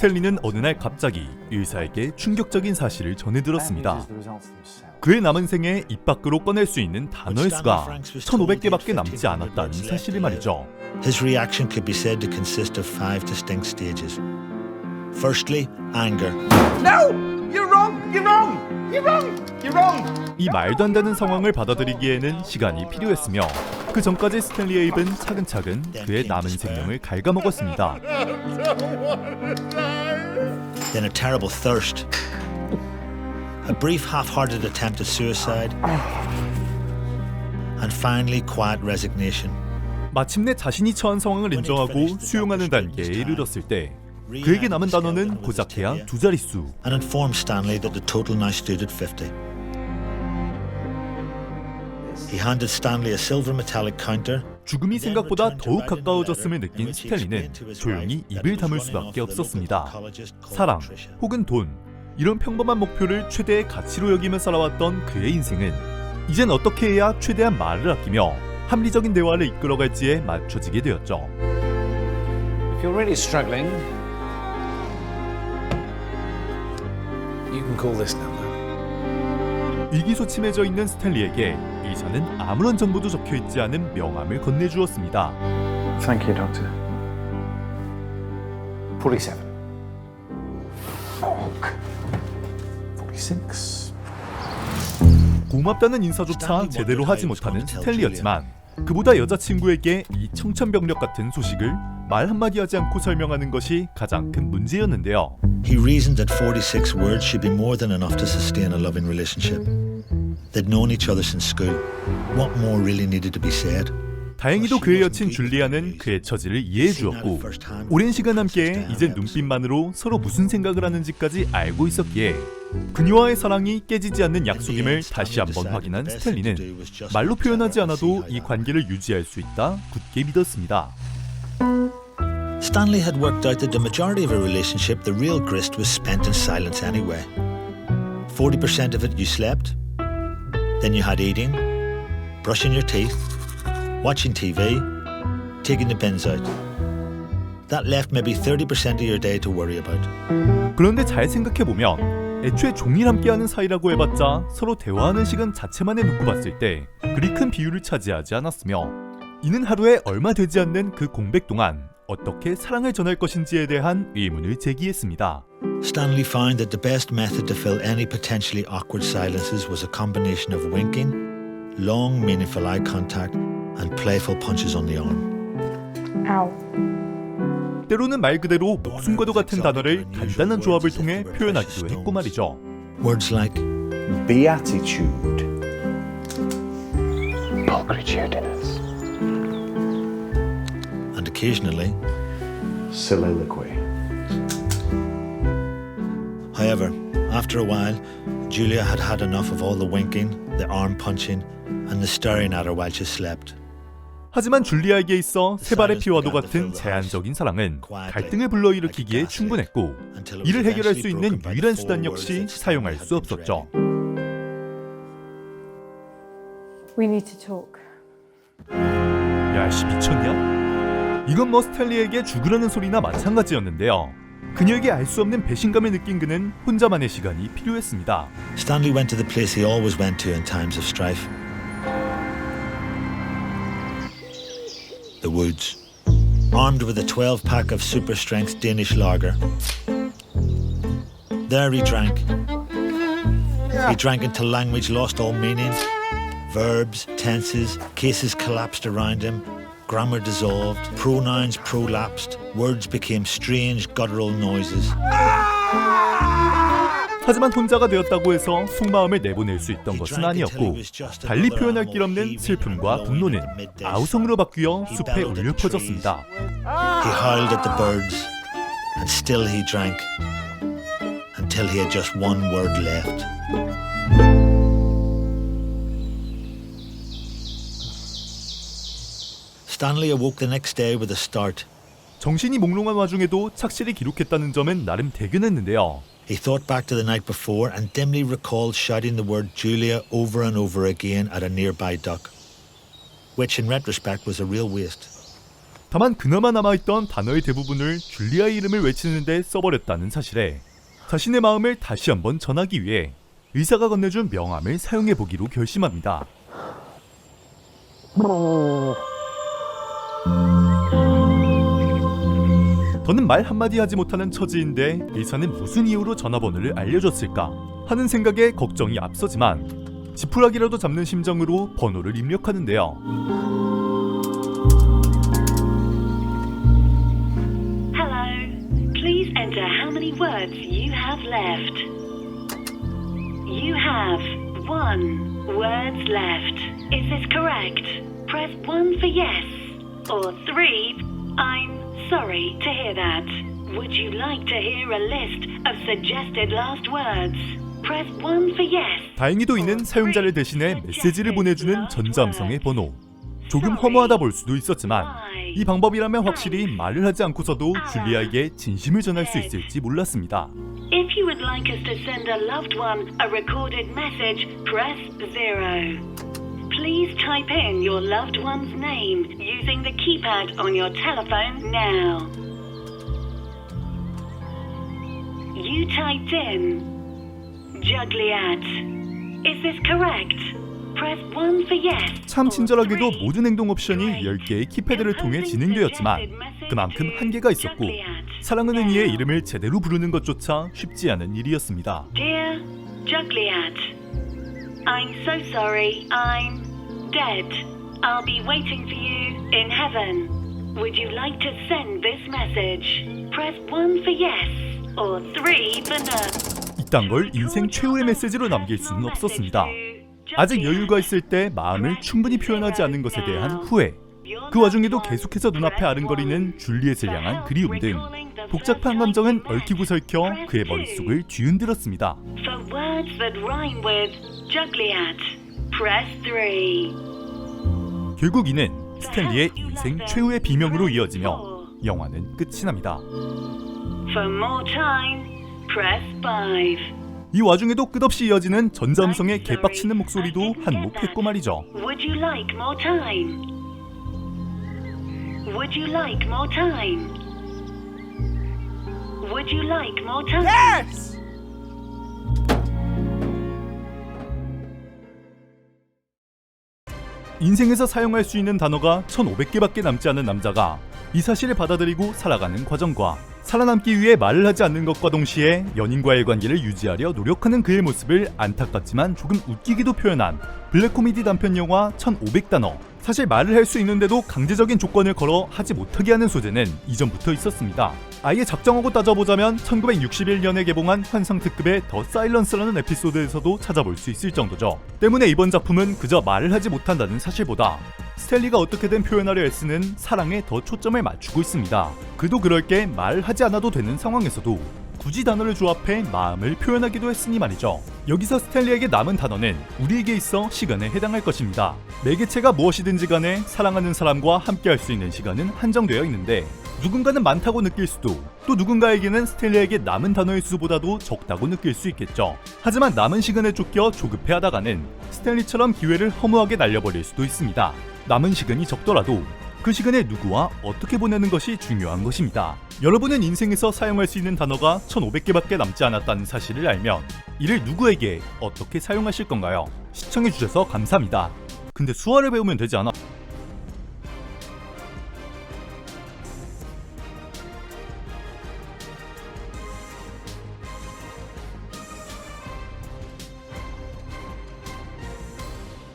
스탠리는 어느 날 갑자기 의사에게 충격적인 사실을 전해 들었습니다. 그의 남은 생에 입 밖으로 꺼낼 수 있는 단어의 수가 1,500개밖에 남지 않았다는 사실을 말이죠. His reaction could be said to consist of 5 distinct stages. Firstly, anger. No! You're wrong! You're wrong! You're wrong! You're wrong! 이 말도 안 되는 상황을 받아들이기에는 시간이 필요했으며 그 전까지 스탠리 에이브는 차근차근 그의 남은 생명을 갉아먹었습니다. Then a terrible thirst. A brief half-hearted attempt at suicide. And finally, quiet resignation. 마침내 자신이 처한 상황을 인정하고 수용하는 단계에 이르렀을 때 그에게 남은 단어는 고작해야 2자릿수. And informed Stanley that the total now stood at 50. He handed Stanley a silver metallic counter. 죽음이 생각보다 더욱 가까워졌음을 느낀 스탠리는 조용히 입을 다물 수밖에 없었습니다. 사랑 혹은 돈, 이런 평범한 목표를 최대의 가치로 여기며 살아왔던 그의 인생은 이젠 어떻게 해야 최대한 말을 아끼며 합리적인 대화를 이끌어갈지에 맞춰지게 되었죠. If you're really struggling, you can call this number. 위기소침해져 있는 스탠리에게 의사는 아무런 정보도 적혀있지 않은 명함을 건네주었습니다. Thank you, Doctor. 47. 46. 고맙다는 인사조차 제대로 하지 못하는 스탠리였지만 그보다 여자친구에게 이 청천벽력 같은 소식을 말 한마디 하지 않고 설명하는 것이 가장 큰 문제였는데요. He reasoned that 46 words should be more than enough to sustain a loving relationship. They'd known each other since school. What more really needed to be said? 다행히도 그의 여친 줄리아는 그의 처지를 이해해 주었고 오랜 시간 함께 이제 눈빛만으로 서로 무슨 생각을 하는지까지 알고 있었기에 그녀와의 사랑이 깨지지 않는 약속임을 다시 한번 확인한 스탠리는 말로 표현하지 않아도 이 관계를 유지할 수 있다 굳게 믿었습니다. Stanley had worked out that the majority of a relationship, the real grist was spent in silence anyway. 40% of it you slept, then you had eating, brushing your teeth, watching TV, taking the bins out. That left maybe 30% of your day to worry about. 그런데 잘 생각해보면 애초에 종일 함께하는 사이라고 해봤자 서로 대화하는 시간 자체만에 놓고 봤을 때 그리 큰 비율을 차지하지 않았으며 이는 하루에 얼마 되지 않는 그 공백 동안 어떻게 사랑을 전할 것인지에 대한 의문을 제기했습니다. Stanley found that the best method to fill any potentially awkward silences was a combination of winking, long meaningful eye contact, and playful punches on the arm. Ow. 때로는 말 그대로 목숨과도 같은 단어를 간단한 조합을 통해 표현하기도 했고 말이죠. Words like Beatitude. Pulchritudinous. and occasionally Soliloquy. However, after a while, Julia had had enough of all the winking, the arm punching, and the staring at her while she slept. 하지만 줄리아에게 있어 세 발의 피와도 같은 제한적인 사랑은 갈등을 불러일으키기에 충분했고 이를 해결할 수 있는 유일한 수단 역시 사용할 수 없었죠. We need to talk. 야씨 미쳤냐? 이건 뭐 스탠리에게 죽으라는 소리나 마찬가지였는데요. 그녀에게 알 수 없는 배신감을 느낀 그는 혼자만의 시간이 필요했습니다. Stanley went to the place he always went to in times of strife. The woods. Armed with a 12-pack of super-strength Danish lager. There he drank. He drank until language lost all meaning. Verbs, tenses, cases collapsed around him. Grammar dissolved. Pronouns prolapsed. Words became strange guttural noises. 하지만 혼자가 되었다고 해서 속마음을 내보낼 수 있던 것은 아니었고 달리 표현할 길 없는 슬픔과 분노는 아우성으로 바뀌어 숲에 울려 퍼졌습니다. He howled at the birds, and still he drank, until he had just one word left. Stanley awoke the next day with a start. 정신이 몽롱한 와중에도 착실히 기록했다는 점은 나름 대견했는데요. He thought back to the night before and dimly recalled shouting the word Julia over and over again at a nearby duck, which in retrospect was a real waste. 다만 그나마 남아있던 단어의 대부분을 줄리아의 이름을 외치는데 써버렸다는 사실에 자신의 마음을 다시 한번 전하기 위해 의사가 건네준 명함을 사용해보기로 결심합니다. 더는 말 한마디 하지 못하는 처지인데 의사는 무슨 이유로 전화번호를 알려줬을까 하는 생각에 걱정이 앞서지만 지푸라기라도 잡는 심정으로 번호를 입력하는데요. Hello. Please enter how many words you have left. You have 1 words left. Is this correct? Press 1 for yes or 3. I'm sorry to hear that. Would you like to hear a list of suggested last words? Press 1 for yes. 다행히도 이는 사용자를 대신해 메시지를 보내주는 전자음성의 번호. 조금 허무하다 볼 수도 있었지만 이 방법이라면 확실히 말을 하지 않고서도 줄리아에게 진심을 전할 수 있을지 몰랐습니다. If you would like us to send a loved one a recorded message, press 0. Please type in your loved one's name using the keypad on your telephone now. You typed in Jugliat. Is this correct? Press 1 for yes. 참 친절하게도 모든 행동 옵션이 10개의 키패드를 통해 진행되었지만 그만큼 한계가 있었고 사랑하는 이의 이름을 제대로 부르는 것조차 쉽지 않은 일이었습니다. Dear Jugliat, I'm so sorry, I'm dead. I'll be waiting for you in heaven. Would you like to send this message? Press 1 for yes or 3 for no. 이딴 걸 인생 최후의 메시지로 남길 수는 없었습니다. 아직 여유가 있을 때 마음을 충분히 표현하지 않은 것에 대한 후회, 그 와중에도 계속해서 눈앞에 아른거리는 줄리엣을 향한 그리움 등 복잡한 감정은 얽히고 설켜 그의 머릿속을 뒤흔들었습니다. For words that rhyme with Jugliat, press 3. 결국 이는 스탠리의 인생 최후의 비명으로 이어지며 영화는 끝이 납니다. For more time, press 5. 이 와중에도 끝없이 이어지는 전자음성의 개빡치는 목소리도 한몫했고 말이죠. Would you like more time? Would you like more time? Would you like more time? Yes! 인생에서 사용할 수 있는 단어가 1500개밖에 남지 않은 남자가 이 사실을 받아들이고 살아가는 과정과 살아남기 위해 말을 하지 않는 것과 동시에 연인과의 관계를 유지하려 노력하는 그의 모습을 안타깝지만 조금 웃기게도 표현한 블랙 코미디 단편 영화 1500단어. 사실 말을 할 수 있는데도 강제적인 조건을 걸어 하지 못하게 하는 소재는 이전부터 있었습니다. 아예 작정하고 따져보자면 1961년에 개봉한 환상특급의 더 사일런스라는 에피소드에서도 찾아볼 수 있을 정도죠. 때문에 이번 작품은 그저 말을 하지 못한다는 사실보다 스탠리가 어떻게든 표현하려 애쓰는 사랑에 더 초점을 맞추고 있습니다. 그도 그럴 게 말하지 않아도 되는 상황에서도 굳이 단어를 조합해 마음을 표현하기도 했으니 말이죠. 여기서 스탠리에게 남은 단어는 우리에게 있어 시간에 해당할 것입니다. 매개체가 무엇이든지 간에 사랑하는 사람과 함께할 수 있는 시간은 한정되어 있는데 누군가는 많다고 느낄 수도 또 누군가에게는 스탠리에게 남은 단어의 수보다도 적다고 느낄 수 있겠죠. 하지만 남은 시간에 쫓겨 조급해하다가는 스탠리처럼 기회를 허무하게 날려버릴 수도 있습니다. 남은 시간이 적더라도 그 시간에 누구와 어떻게 보내는 것이 중요한 것입니다. 여러분은 인생에서 사용할 수 있는 단어가 1500개밖에 남지 않았다는 사실을 알면 이를 누구에게 어떻게 사용하실 건가요? 시청해주셔서 감사합니다. 근데 수화를 배우면 되지 않아?